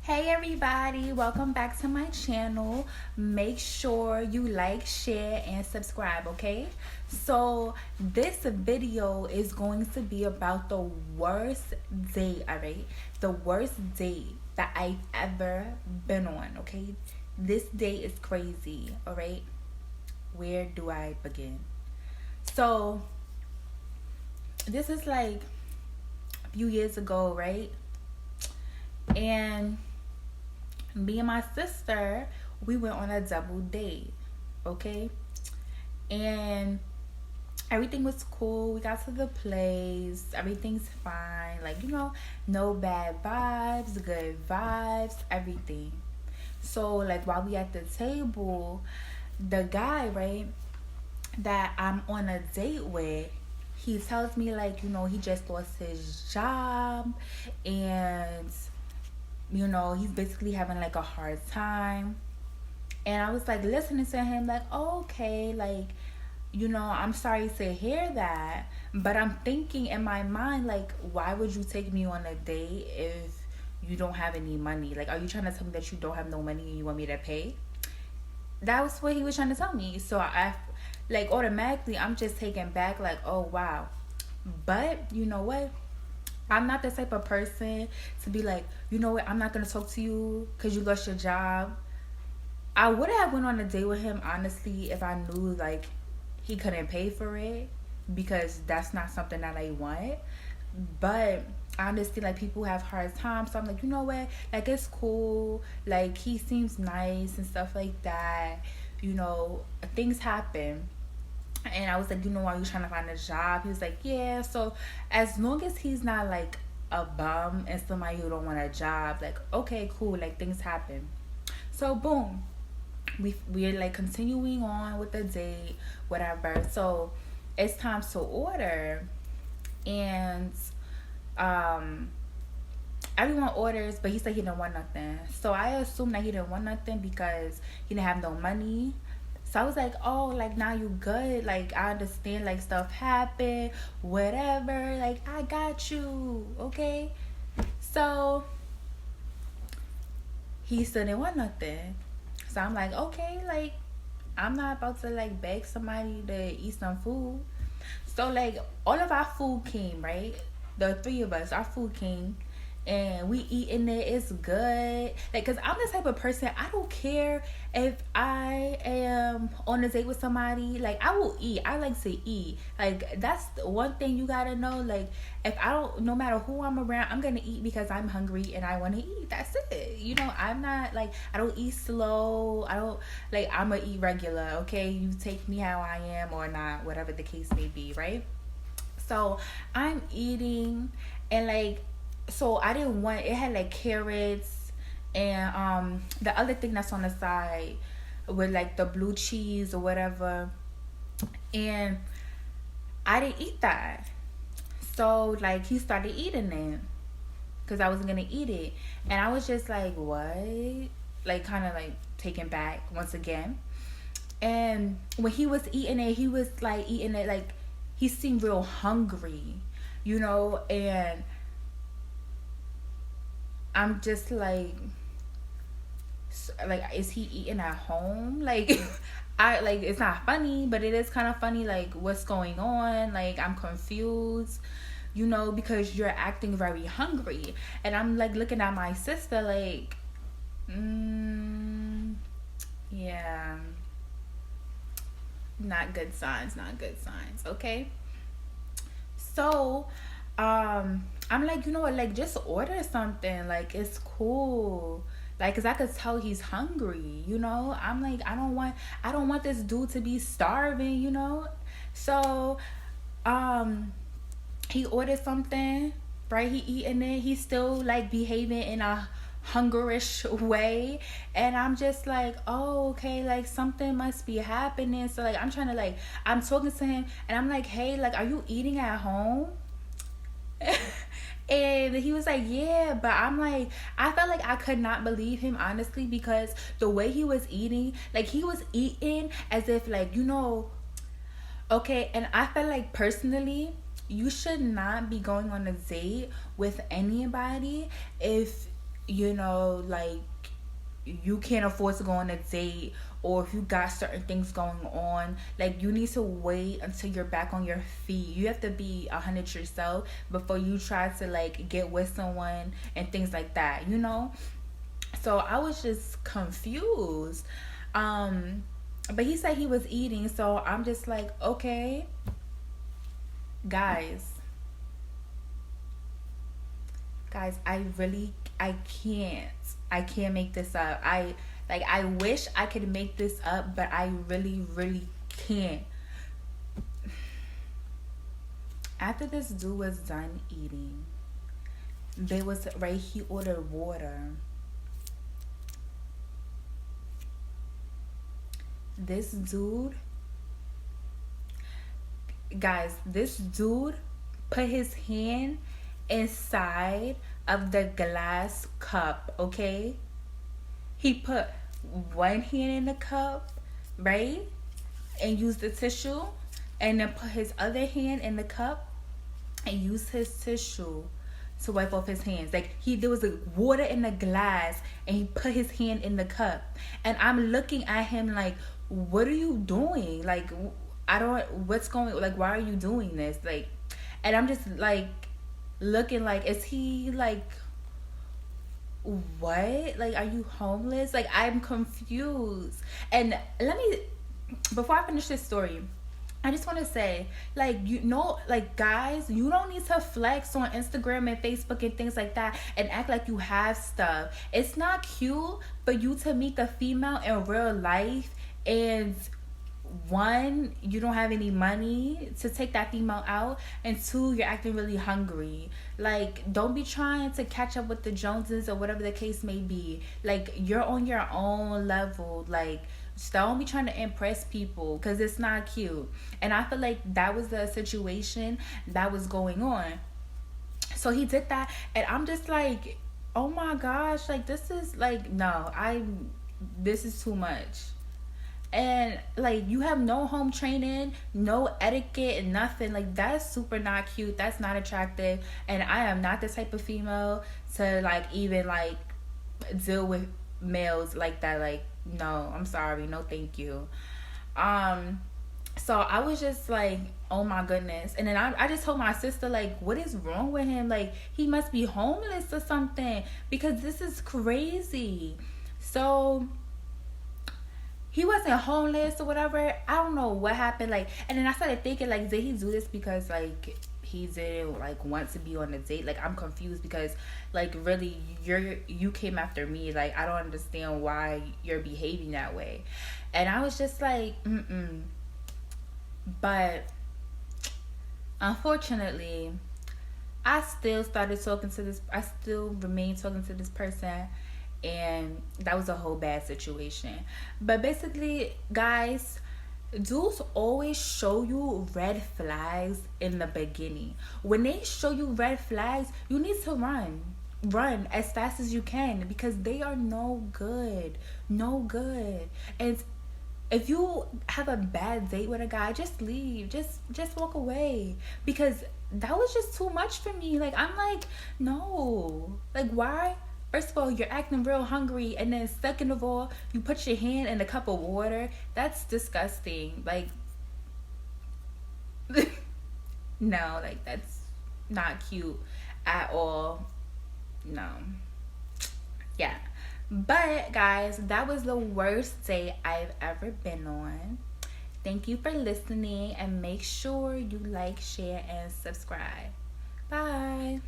Hey everybody, welcome back to my channel. Make sure you like, share, and subscribe, okay? So this video is going to be about the worst date, alright? The worst date that I've ever been on, okay? This date is crazy, alright? Where do I begin? So this is like a few years ago, right? And me and my sister, we went on a double date, okay? And everything was cool. We got to the place, everything's fine, like, no bad vibes, good vibes, everything. So like while we at the table, the guy, right, that I'm on a date with, he tells me like, he just lost his job, and he's basically having like a hard time. And I was like listening to him, like, oh, okay, like, I'm sorry to hear that. But I'm thinking in my mind, like, why would you take me on a date if you don't have any money? Like, are you trying to tell me that you don't have no money and you want me to pay? That was what he was trying to tell me. So I, like, automatically, I'm just taken back, like, oh, wow. But you know what? I'm not the type of person to be like, you know what, I'm not going to talk to you because you lost your job. I would have went on a date with him, honestly, if I knew, like, he couldn't pay for it, because that's not something that I want. But honestly, like, people have hard times, so I'm like, you know what, like, it's cool. Like, he seems nice and stuff like that. Things happen. And I was like, are you trying to find a job? He was like, yeah. So as long as he's not like a bum and somebody who don't want a job, like, okay, cool, like, things happen. So boom, we're like continuing on with the date, whatever. So it's time to order, and everyone orders, but he said he didn't want nothing. So I assumed that he didn't want nothing because he didn't have no money. So I was like, oh, like, now you good. Like, I understand, like, stuff happened, whatever. Like, I got you, okay? So he still didn't want nothing. So I'm like, okay, like, I'm not about to, like, beg somebody to eat some food. So, like, all of our food came, right? The three of us, our food came. And we eating it, it's good. Like, cause I'm the type of person, I don't care if I am on a date with somebody. Like, I will eat. I like to eat. Like, that's the one thing you gotta know. Like, if I don't, no matter who I'm around, I'm gonna eat because I'm hungry and I want to eat. That's it. I'm not like, I don't eat slow. I don't, like, I'm gonna eat regular. Okay, you take me how I am or not, whatever the case may be, right? So I'm eating, and like, so I didn't want, it had like carrots and the other thing that's on the side with like the blue cheese or whatever, and I didn't eat that. So like he started eating it because I wasn't gonna eat it, and I was just like, what? Like, kind of like taken back once again. And when he was eating it, he was like eating it like he seemed real hungry, and I'm just like, is he eating at home? Like, I like, it's not funny, but it is kind of funny. Like, what's going on? Like, I'm confused, because you're acting very hungry, and I'm like looking at my sister, like, yeah, not good signs, not good signs. Okay, so I'm like, like, just order something. Like, it's cool. Like, cause I could tell he's hungry. I'm like, I don't want this dude to be starving. So, he ordered something, right? He eating it. He's still like behaving in a hungerish way, and I'm just like, oh, okay, like, something must be happening. So like, I'm trying to, like, I'm talking to him, and I'm like, hey, like, are you eating at home? And he was like, yeah. But I'm like, I felt like I could not believe him, honestly, because the way he was eating, like, he was eating as if, like, okay. And I felt like, personally, you should not be going on a date with anybody if you know, like you can't afford to go on a date, or if you got certain things going on, like you need to wait until you're back on your feet. You have to be 100 yourself before you try to like get with someone and things like that, you know. So I was just confused. But he said he was eating, so I'm just like, okay, guys, I really, I can't make this up. I wish I could make this up, but I really, really can't. After this dude was done eating, they was right. He ordered water. This dude, guys, this dude put his hand inside of the glass cup. Okay, he put one hand in the cup, right, and used the tissue, and then put his other hand in the cup and used his tissue to wipe off his hands. Like there was a water in the glass, and he put his hand in the cup, and I'm looking at him like, what are you doing? Like, I don't, what's going, like, why are you doing this? Like, and I'm just like looking like, is he like, what? Like, are you homeless? Like, I'm confused. And let me, before I finish this story, I just want to say, like, you know, like, guys, you don't need to flex on Instagram and Facebook and things like that and act like you have stuff. It's not cute for you to meet the female in real life, and one, you don't have any money to take that female out, and two, you're acting really hungry. Like, don't be trying to catch up with the Joneses or whatever the case may be. Like, you're on your own level. Like, just don't be trying to impress people, because it's not cute. And I feel like that was the situation that was going on. So he did that, and I'm just like, oh my gosh, like, this is like, no, this is too much. And like, you have no home training, no etiquette, nothing. Like, that's super not cute. That's not attractive. And I am not the type of female to like even like deal with males like that. Like, no, I'm sorry, no thank you. So I was just like, oh my goodness. And then I just told my sister, like, what is wrong with him? Like, he must be homeless or something, because this is crazy. So he wasn't homeless or whatever. I don't know what happened. Like, and then I started thinking, like, did he do this because like he didn't like want to be on a date? Like, I'm confused, because like, really, you came after me. Like, I don't understand why you're behaving that way. And I was just like, but unfortunately, I still started talking to this. I still remained talking to this person, and that was a whole bad situation. But basically, guys, dudes always show you red flags in the beginning. When they show you red flags, you need to run as fast as you can, because they are no good. And if you have a bad date with a guy, just leave. Just walk away, because that was just too much for me. Like, I'm like, no. Like, why? First of all, you're acting real hungry, and then second of all, you put your hand in a cup of water. That's disgusting. Like, no, like, that's not cute at all. No. Yeah. But guys, that was the worst date I've ever been on. Thank you for listening, and make sure you like, share, and subscribe. Bye.